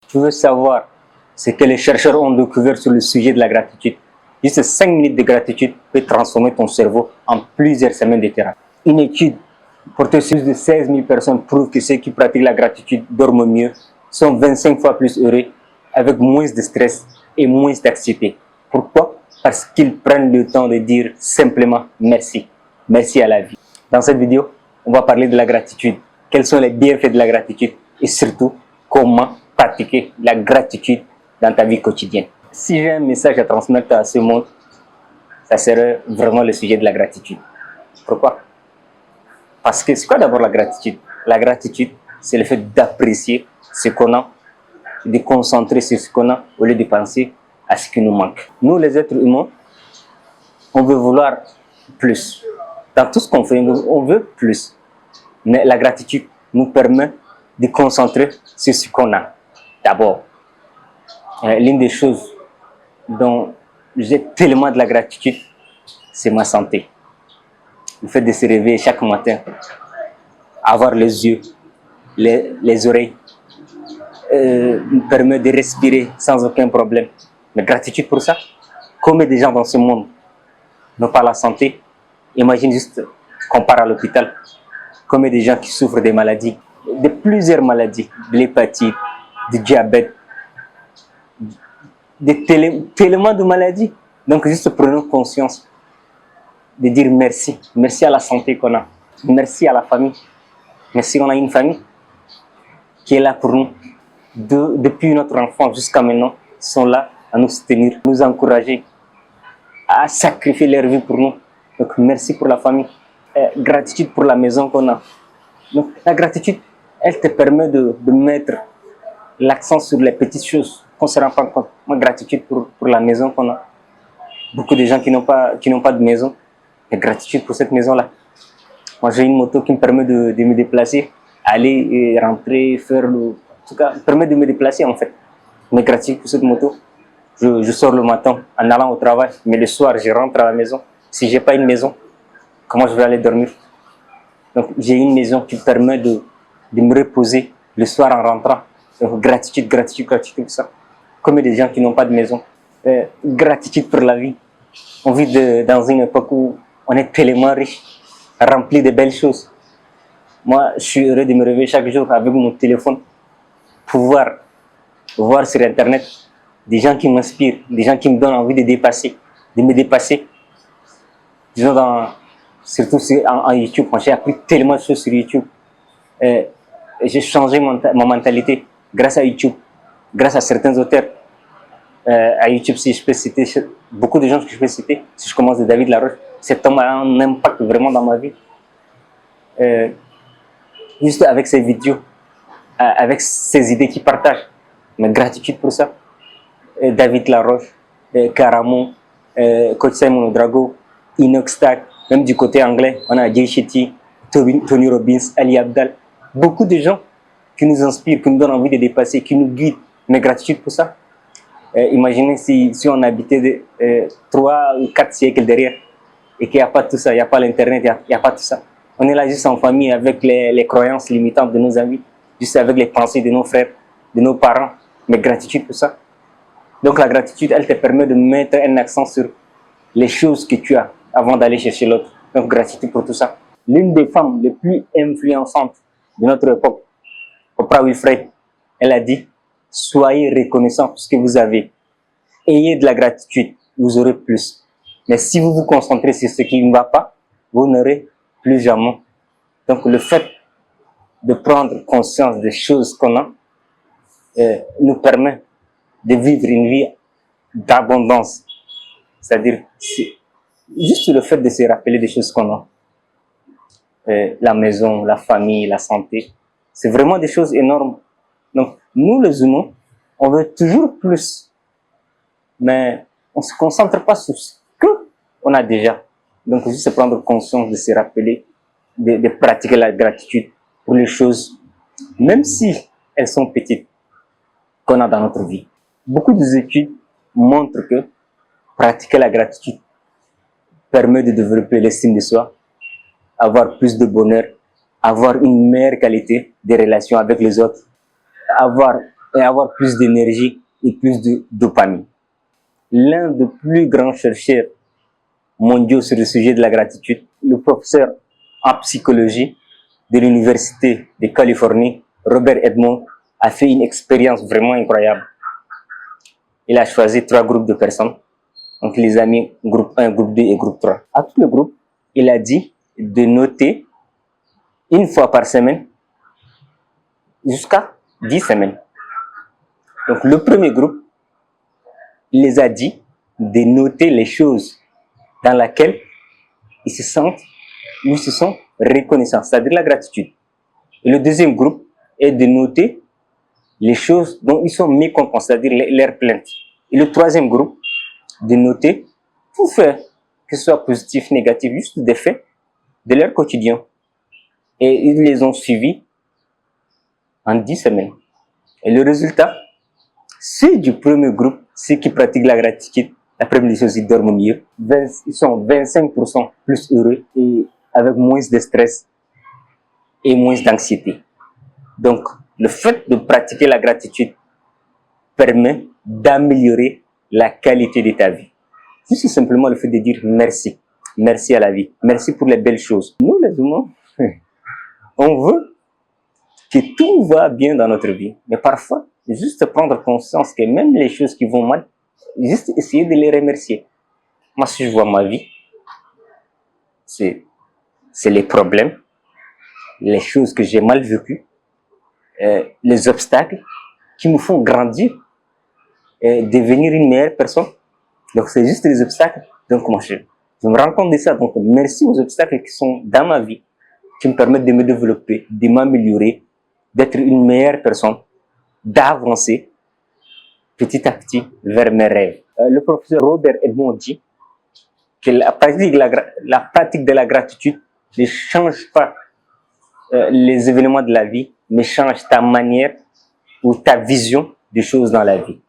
Tu veux savoir ce que les chercheurs ont découvert sur le sujet de la gratitude. Juste 5 minutes de gratitude peut transformer ton cerveau en plusieurs semaines de thérapie. Une étude portée sur plus de 16 000 personnes prouve que ceux qui pratiquent la gratitude dorment mieux, sont 25 fois plus heureux, avec moins de stress et moins d'anxiété. Pourquoi? Parce qu'ils prennent le temps de dire simplement merci. Merci à la vie. Dans cette vidéo, on va parler de la gratitude. Quels sont les bienfaits de la gratitude et surtout, comment pratiquer la gratitude dans ta vie quotidienne. Si j'ai un message à transmettre à ce monde, ça serait vraiment le sujet de la gratitude. Pourquoi? Parce que c'est quoi d'abord la gratitude? La gratitude, c'est le fait d'apprécier ce qu'on a, de concentrer sur ce qu'on a au lieu de penser à ce qui nous manque. Nous, les êtres humains, on veut vouloir plus. Dans tout ce qu'on fait, on veut plus. Mais la gratitude nous permet de concentrer sur ce qu'on a. D'abord, l'une des choses dont j'ai tellement de la gratitude, c'est ma santé. Le fait de se réveiller chaque matin, avoir les yeux, les oreilles, me permet de respirer sans aucun problème. Mais gratitude pour ça. Combien de gens dans ce monde n'ont pas la santé? Imagine juste qu'on part à l'hôpital. Combien de gens qui souffrent des maladies, de plusieurs maladies, de l'hépatite, du diabète, tellement de maladies. Donc juste prenons conscience de dire merci. Merci à la santé qu'on a. Merci à la famille. Merci qu'on a une famille qui est là pour nous. Depuis notre enfance jusqu'à maintenant, ils sont là à nous soutenir, nous encourager, à sacrifier leur vie pour nous. Donc merci pour la famille. Gratitude pour la maison qu'on a. Donc la gratitude, elle te permet de mettre l'accent sur les petites choses qu'on ne se rend pas compte. Moi, gratitude pour la maison qu'on a. Beaucoup de gens qui n'ont pas de maison. Et gratitude pour cette maison-là. Moi, j'ai une moto qui me permet de me déplacer, aller et rentrer, faire le... En tout cas, permet de me déplacer en fait. Mais gratitude pour cette moto. Je sors le matin en allant au travail, mais le soir, je rentre à la maison. Si je n'ai pas une maison, comment je vais aller dormir? Donc, j'ai une maison qui me permet de me reposer le soir en rentrant. Donc, gratitude, gratitude, gratitude pour ça. Comme des gens qui n'ont pas de maison. Gratitude pour la vie. On vit dans une époque où on est tellement riche, rempli de belles choses. Moi, je suis heureux de me réveiller chaque jour avec mon téléphone, pouvoir voir sur Internet des gens qui m'inspirent, des gens qui me donnent envie de me dépasser. Disons, surtout en YouTube, j'ai appris tellement de choses sur YouTube. J'ai changé ma mentalité grâce à YouTube, grâce à certains auteurs. À YouTube, si je peux citer beaucoup de gens que je peux citer, si je commence de David Laroche, cet homme a un impact vraiment dans ma vie. Juste avec ses vidéos, avec ses idées qu'il partage. Mais gratitude pour ça. David Laroche, Caramon, Coach Simon Drago, Inox Stack, même du côté anglais, on a Jay Shetty, Tony Robbins, Ali Abdal. Beaucoup de gens qui nous inspirent, qui nous donnent envie de dépasser, qui nous guident. Mais gratitude pour ça. Imaginez si on habitait 3 ou 4 siècles derrière et qu'il n'y a pas tout ça, il n'y a pas l'internet, il n'y a pas tout ça. On est là juste en famille avec les croyances limitantes de nos amis, juste avec les pensées de nos frères, de nos parents. Mais gratitude pour ça. Donc la gratitude, elle te permet de mettre un accent sur les choses que tu as avant d'aller chercher l'autre. Donc gratitude pour tout ça. L'une des femmes les plus influençantes de notre époque, Oprah Winfrey, elle a dit: soyez reconnaissants pour ce que vous avez. Ayez de la gratitude, vous aurez plus. Mais si vous vous concentrez sur ce qui ne va pas, vous n'aurez plus jamais. Donc le fait de prendre conscience des choses qu'on a nous permet de vivre une vie d'abondance. C'est-à-dire, juste le fait de se rappeler des choses qu'on a. La maison, la famille, la santé. C'est vraiment des choses énormes. Donc, nous les humains, on veut toujours plus. Mais on ne se concentre pas sur ce qu'on a déjà. Donc, juste prendre conscience de se rappeler, de pratiquer la gratitude pour les choses, même si elles sont petites, qu'on a dans notre vie. Beaucoup d'études montrent que pratiquer la gratitude permet de développer l'estime de soi, avoir plus de bonheur, avoir une meilleure qualité des relations avec les autres, avoir et avoir plus d'énergie et plus de dopamine. L'un des plus grands chercheurs mondiaux sur le sujet de la gratitude, le professeur en psychologie de l'Université de Californie, Robert Edmond, a fait une expérience vraiment incroyable. Il a choisi 3 groupes de personnes. Donc, il les a mis groupe 1, groupe 2 et groupe 3. À tout le groupe, il a dit de noter une fois par semaine jusqu'à 10 semaines. Donc, le premier groupe, il les a dit de noter les choses dans lesquelles ils se sentent ou se sont reconnaissants, c'est-à-dire la gratitude. Et le deuxième groupe est de noter les choses dont ils sont mécontents, c'est-à-dire leurs plaintes. Et le troisième groupe, de noter tout fait, que ce soit positif, négatif, juste des faits de leur quotidien. Et ils les ont suivis en 10 semaines. Et le résultat, ceux du premier groupe, ceux qui pratiquent la gratitude, la première chose, ils dorment mieux. Ils sont 25% plus heureux et avec moins de stress et moins d'anxiété. Donc, le fait de pratiquer la gratitude permet d'améliorer la qualité de ta vie. Juste simplement le fait de dire merci. Merci à la vie. Merci pour les belles choses. Nous, les humains, on veut que tout va bien dans notre vie. Mais parfois, juste prendre conscience que même les choses qui vont mal, juste essayer de les remercier. Moi, si je vois ma vie, c'est les problèmes, les choses que j'ai mal vécues, les obstacles qui me font grandir et devenir une meilleure personne. Donc, c'est juste les obstacles. Donc, moi, je me rends compte de ça. Donc, merci aux obstacles qui sont dans ma vie, qui me permettent de me développer, de m'améliorer, d'être une meilleure personne, d'avancer petit à petit vers mes rêves. Le professeur Robert Edmond dit que la pratique de la gratitude ne change pas les événements de la vie, mais change ta manière ou ta vision des choses dans la vie.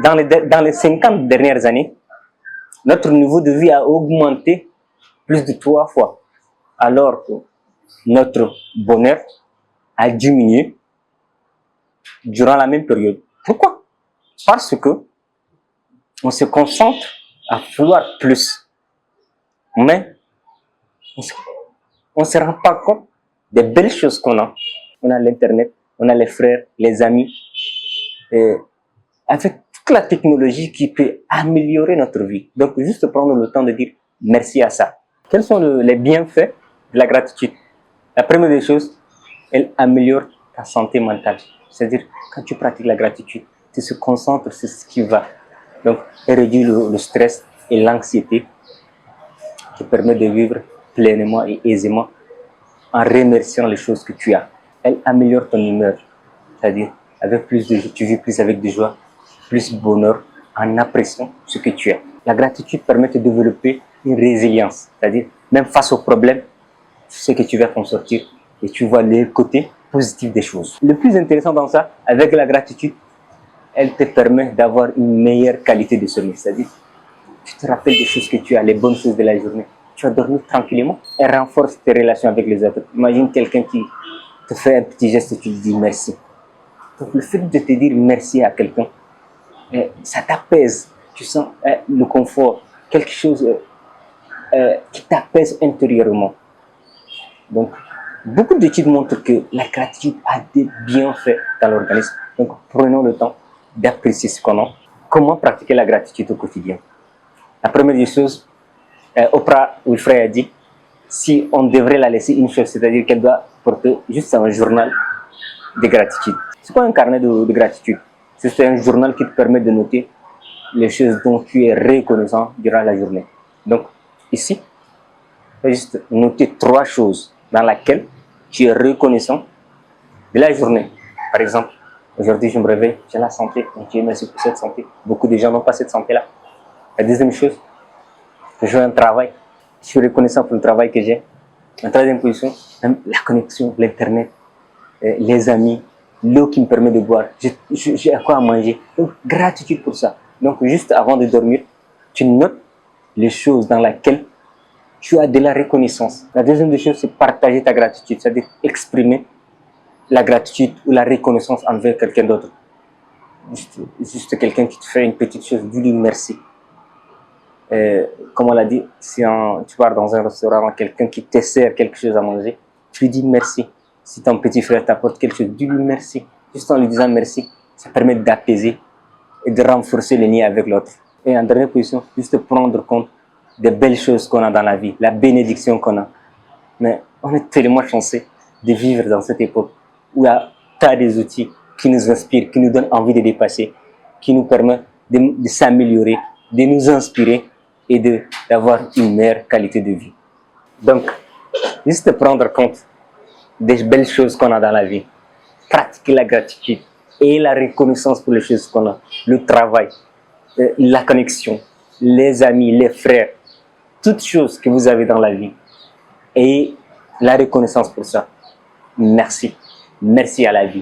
Dans les 50 dernières années, notre niveau de vie a augmenté plus de 3 fois, alors que notre bonheur a diminué durant la même période. Pourquoi? Parce que on se concentre à vouloir plus, mais on ne se rend pas compte des belles choses qu'on a. On a l'internet, on a les frères, les amis, et avec toute la technologie qui peut améliorer notre vie. Donc, juste prendre le temps de dire merci à ça. Quels sont les bienfaits de la gratitude? La première des choses, elle améliore ta santé mentale. C'est-à-dire, quand tu pratiques la gratitude, tu te concentres sur ce qui va. Donc, elle réduit le stress et l'anxiété, qui permet de vivre pleinement et aisément en remerciant les choses que tu as. Elle améliore ton humeur, c'est-à-dire, avec plus de, tu vis plus avec de joie, plus de bonheur, en appréciant ce que tu as. La gratitude permet de développer une résilience, c'est-à-dire, même face aux problèmes, tu sais que tu vas t'en sortir et tu vois les côtés positifs des choses. Le plus intéressant dans ça, avec la gratitude, elle te permet d'avoir une meilleure qualité de sommeil, c'est-à-dire, tu te rappelles des choses que tu as, les bonnes choses de la journée, tu vas dormir tranquillement. Elle renforce tes relations avec les autres. Imagine quelqu'un qui te fait un petit geste et tu lui dis merci. Donc le fait de te dire merci à quelqu'un, ça t'apaise. Tu sens le confort, quelque chose qui t'apaise intérieurement. Donc, beaucoup d'études montrent que la gratitude a des bienfaits dans l'organisme. Donc, prenons le temps d'apprécier ce qu'on a. Comment pratiquer la gratitude au quotidien? La première des choses, Oprah Winfrey a dit, si on devrait la laisser une chose, c'est-à-dire qu'elle doit porter juste un journal de gratitude. C'est quoi un carnet de gratitude? C'est un journal qui te permet de noter les choses dont tu es reconnaissant durant la journée. Donc, ici, tu vas juste noter 3 choses dans lesquelles tu es reconnaissant de la journée. Par exemple, aujourd'hui, je me réveille, j'ai la santé, donc Dieu merci pour cette santé. Beaucoup de gens n'ont pas cette santé-là. La deuxième chose, j'ai un travail, je suis reconnaissant pour le travail que j'ai. En troisième position, la connexion, l'internet, les amis, l'eau qui me permet de boire, j'ai à quoi manger. Donc, gratitude pour ça. Donc, juste avant de dormir, tu notes les choses dans lesquelles tu as de la reconnaissance. La deuxième des choses, c'est partager ta gratitude, c'est-à-dire exprimer la gratitude ou la reconnaissance envers quelqu'un d'autre. Juste quelqu'un qui te fait une petite chose, dis-lui merci. Comme on l'a dit, si tu pars dans un restaurant, quelqu'un qui te sert quelque chose à manger, tu lui dis merci. Si ton petit frère t'apporte quelque chose, dis-lui merci. Juste en lui disant merci, ça permet d'apaiser et de renforcer le lien avec l'autre. Et en dernière position, juste prendre compte des belles choses qu'on a dans la vie, la bénédiction qu'on a. Mais on est tellement chanceux de vivre dans cette époque où il y a tas des outils qui nous inspirent, qui nous donnent envie de dépasser, qui nous permettent de s'améliorer, de nous inspirer et d'avoir une meilleure qualité de vie. Donc, juste prendre compte des belles choses qu'on a dans la vie, pratiquer la gratitude et la reconnaissance pour les choses qu'on a, le travail, la connexion, les amis, les frères, toutes choses que vous avez dans la vie et la reconnaissance pour ça. Merci. Merci à la vie.